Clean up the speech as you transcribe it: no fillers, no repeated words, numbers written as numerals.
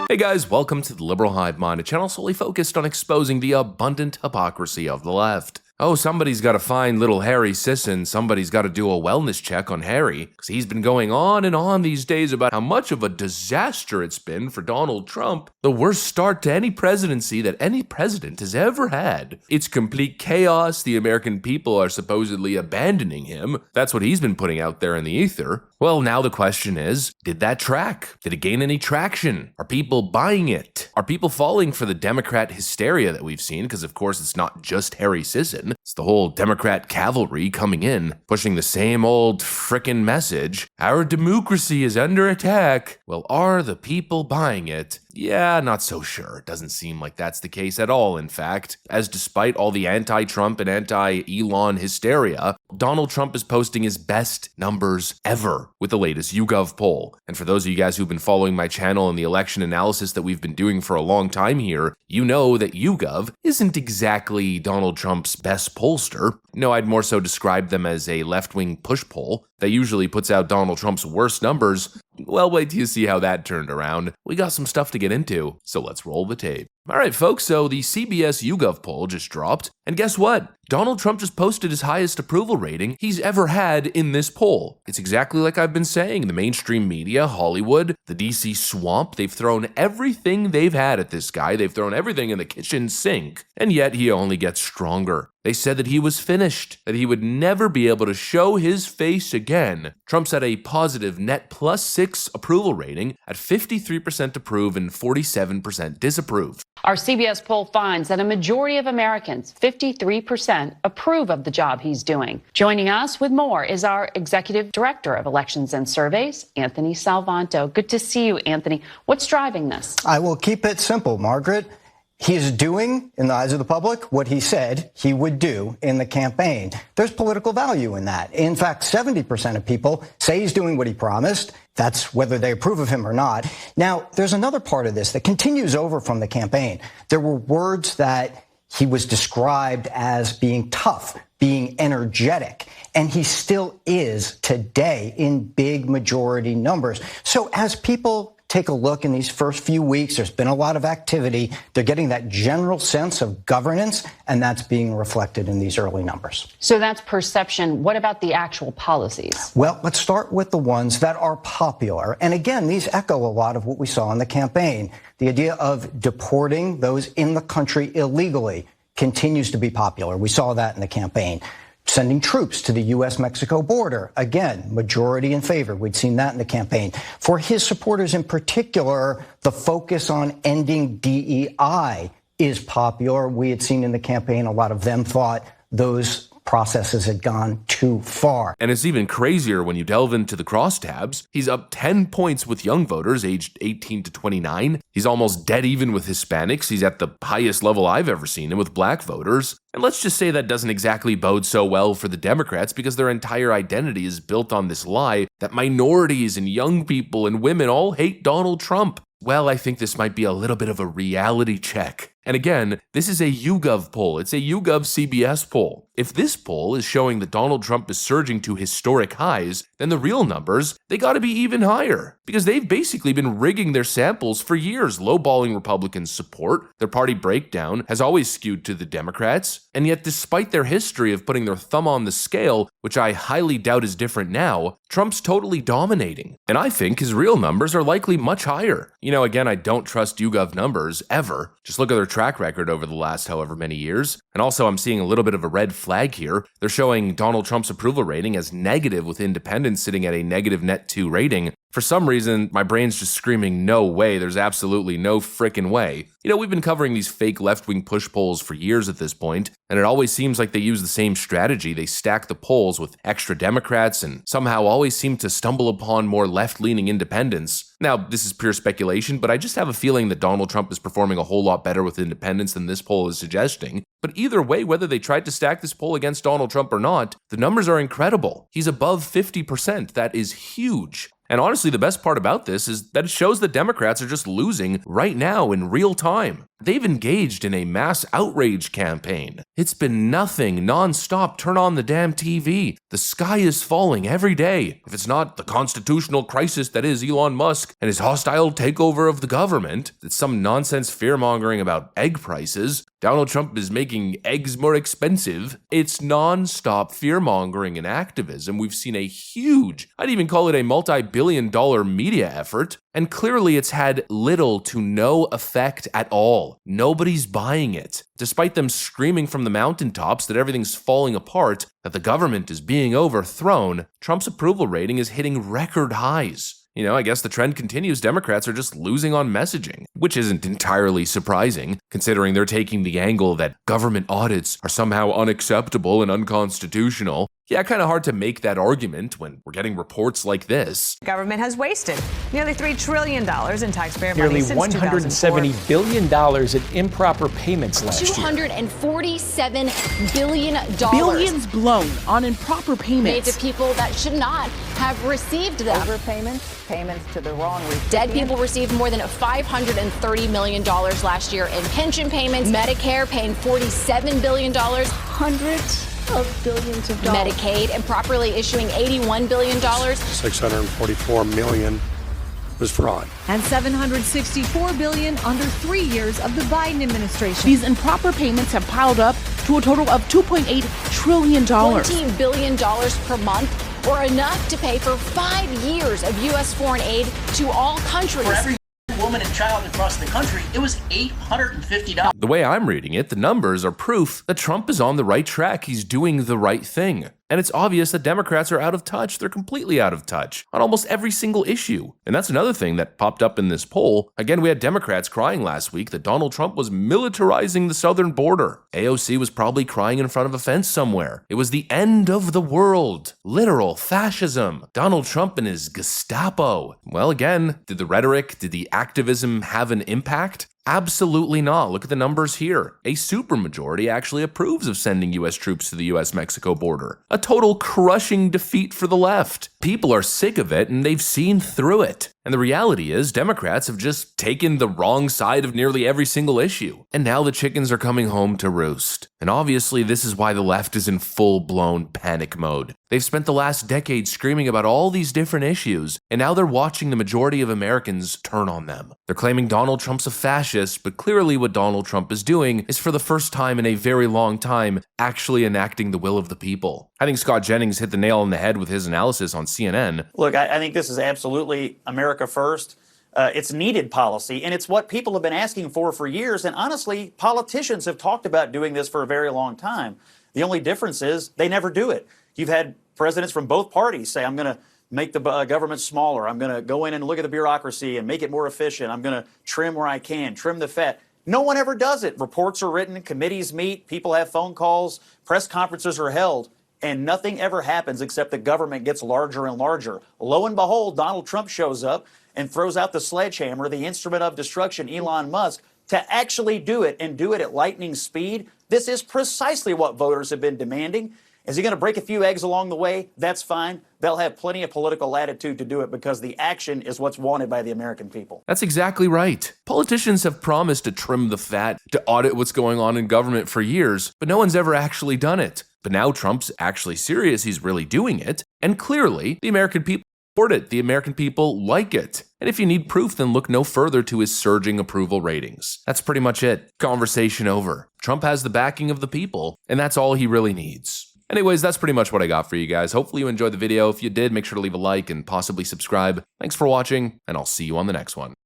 Hey guys, welcome to the Liberal Hive Mind, a channel solely focused on exposing the abundant hypocrisy of the left. Oh, somebody's gotta find little Harry Sisson, somebody's gotta do a wellness check on Harry, because he's been going on and on these days about how much of a disaster it's been for Donald Trump. The worst start to any presidency that any president has ever had. It's complete chaos, the American people are supposedly abandoning him. That's what he's been putting out there in the ether. Well, now the question is, did that track? Did it gain any traction? Are people buying it? Are people falling for the Democrat hysteria that we've seen? Because of course it's not just Harry Sisson. It's the whole Democrat cavalry coming in, pushing the same old frickin' message. Our democracy is under attack. Well, are the people buying it? Yeah, not so sure. It doesn't seem like that's the case at all, in fact, as despite all the anti-Trump and anti-Elon hysteria, Donald Trump is posting his best numbers ever with the latest YouGov poll. And for those of you guys who've been following my channel and the election analysis that we've been doing for a long time here, you know that YouGov isn't exactly Donald Trump's best pollster. No, I'd more so describe them as a left-wing push poll that usually puts out Donald Trump's worst numbers. Well, wait till you see how that turned around. We got some stuff to get into, so let's roll the tape. Alright folks, so the CBS YouGov poll just dropped, and guess what? Donald Trump just posted his highest approval rating he's ever had in this poll. It's exactly like I've been saying, the mainstream media, Hollywood, the DC swamp, they've thrown everything they've had at this guy, they've thrown everything in the kitchen sink, and yet he only gets stronger. They said that he was finished, that he would never be able to show his face again. Trump's at a positive net +6 approval rating at 53% approve and 47% disapprove. Our CBS poll finds that a majority of Americans, 53%, approve of the job he's doing. Joining us with more is our Executive Director of Elections and Surveys, Anthony Salvanto. Good to see you, Anthony. What's driving this? I will keep it simple, Margaret. He is doing, in the eyes of the public, what he said he would do in the campaign. There's political value in that. In fact, 70% of people say he's doing what he promised. That's whether they approve of him or not. Now, there's another part of this that continues over from the campaign. There were words that he was described as being tough, being energetic, and he still is today in big majority numbers. So as people take a look in these first few weeks, there's been a lot of activity. They're getting that general sense of governance, and that's being reflected in these early numbers. So that's perception. What about the actual policies? Well, let's start with the ones that are popular. And again, these echo a lot of what we saw in the campaign. The idea of deporting those in the country illegally continues to be popular. We saw that in the campaign. Sending troops to the U.S.-Mexico border. Again, majority in favor. We'd seen that in the campaign. For his supporters in particular, the focus on ending DEI is popular. We had seen in the campaign a lot of them thought those processes had gone too far. And it's even crazier when you delve into the crosstabs. He's up 10 points with young voters aged 18 to 29. He's almost dead even with Hispanics. He's at the highest level I've ever seen him with black voters. And let's just say that doesn't exactly bode so well for the Democrats because their entire identity is built on this lie that minorities and young people and women all hate Donald Trump. Well, I think this might be a little bit of a reality check. And again, this is a YouGov poll. It's a YouGov CBS poll. If this poll is showing that Donald Trump is surging to historic highs, then the real numbers, they gotta be even higher. Because they've basically been rigging their samples for years, lowballing Republican support. Their party breakdown has always skewed to the Democrats. And yet, despite their history of putting their thumb on the scale, which I highly doubt is different now, Trump's totally dominating. And I think his real numbers are likely much higher. You know, again, I don't trust YouGov numbers, ever. Just look at their track record over the last however many years. And also, I'm seeing a little bit of a red flag here. They're showing Donald Trump's approval rating as negative, with independents sitting at a negative net 2 rating. For some reason, my brain's just screaming, no way, there's absolutely no frickin' way. You know, we've been covering these fake left-wing push polls for years at this point, and it always seems like they use the same strategy. They stack the polls with extra Democrats and somehow always seem to stumble upon more left-leaning independents. Now, this is pure speculation, but I just have a feeling that Donald Trump is performing a whole lot better with independents than this poll is suggesting. But either way, whether they tried to stack this poll against Donald Trump or not, the numbers are incredible. He's above 50%. That is huge. And honestly, the best part about this is that it shows that Democrats are just losing right now in real time. They've engaged in a mass outrage campaign. It's been nothing non-stop. Turn on the damn TV. The sky is falling every day. If it's not the constitutional crisis that is Elon Musk and his hostile takeover of the government, it's some nonsense fear-mongering about egg prices. Donald Trump is making eggs more expensive. It's non-stop fear-mongering and activism. We've seen a huge, I'd even call it a multi-billion-dollar media effort, and clearly it's had little to no effect at all. Nobody's buying it. Despite them screaming from the mountaintops that everything's falling apart, that the government is being overthrown, Trump's approval rating is hitting record highs. You know, I guess the trend continues. Democrats are just losing on messaging, which isn't entirely surprising, considering they're taking the angle that government audits are somehow unacceptable and unconstitutional. Yeah, kind of hard to make that argument when we're getting reports like this. Government has wasted nearly $3 trillion in taxpayer money since $170 billion in improper payments last year. $247 billion. Billions blown on improper payments. Made to people that should not have received them. Overpayments, payments to the wrong recipient. Dead people received more than $530 million last year in pension payments. Medicare paying $47 billion. Hundreds of billions of dollars. Medicaid improperly issuing $81 billion. $644 million was fraud. And $764 billion under 3 years of the Biden administration. These improper payments have piled up to a total of $2.8 trillion. $20 billion per month, or enough to pay for 5 years of U.S. foreign aid to all countries. For every woman and child across the country, it was $850. The way I'm reading it, the numbers are proof that Trump is on the right track. He's doing the right thing. And it's obvious that Democrats are out of touch. They're completely out of touch on almost every single issue. And that's another thing that popped up in this poll. Again, we had Democrats crying last week that Donald Trump was militarizing the southern border. AOC was probably crying in front of a fence somewhere. It was the end of the world. Literal fascism. Donald Trump and his Gestapo. Well, again, did the rhetoric, did the activism have an impact? Absolutely not. Look at the numbers here. A supermajority actually approves of sending U.S. troops to the U.S.-Mexico border. A total crushing defeat for the left. People are sick of it and they've seen through it. And the reality is, Democrats have just taken the wrong side of nearly every single issue. And now the chickens are coming home to roost. And obviously, this is why the left is in full-blown panic mode. They've spent the last decade screaming about all these different issues, and now they're watching the majority of Americans turn on them. They're claiming Donald Trump's a fascist, but clearly what Donald Trump is doing is, for the first time in a very long time, actually enacting the will of the people. I think Scott Jennings hit the nail on the head with his analysis on CNN. Look, I think this is absolutely America first. It's needed policy, and it's what people have been asking for years. And honestly, politicians have talked about doing this for a very long time. The only difference is they never do it. You've had presidents from both parties say, I'm going to make the government smaller. I'm going to go in and look at the bureaucracy and make it more efficient. I'm going to trim where I can, trim the fat. No one ever does it. Reports are written, committees meet, people have phone calls, press conferences are held, and nothing ever happens except the government gets larger and larger. Lo and behold, Donald Trump shows up and throws out the sledgehammer, the instrument of destruction, Elon Musk, to actually do it and do it at lightning speed. This is precisely what voters have been demanding. Is he going to break a few eggs along the way? That's fine. They'll have plenty of political latitude to do it because the action is what's wanted by the American people. That's exactly right. Politicians have promised to trim the fat, to audit what's going on in government for years, but no one's ever actually done it. But now Trump's actually serious. He's really doing it. And clearly, the American people support it. The American people like it. And if you need proof, then look no further to his surging approval ratings. That's pretty much it. Conversation over. Trump has the backing of the people, and that's all he really needs. Anyways, that's pretty much what I got for you guys. Hopefully you enjoyed the video. If you did, make sure to leave a like and possibly subscribe. Thanks for watching, and I'll see you on the next one.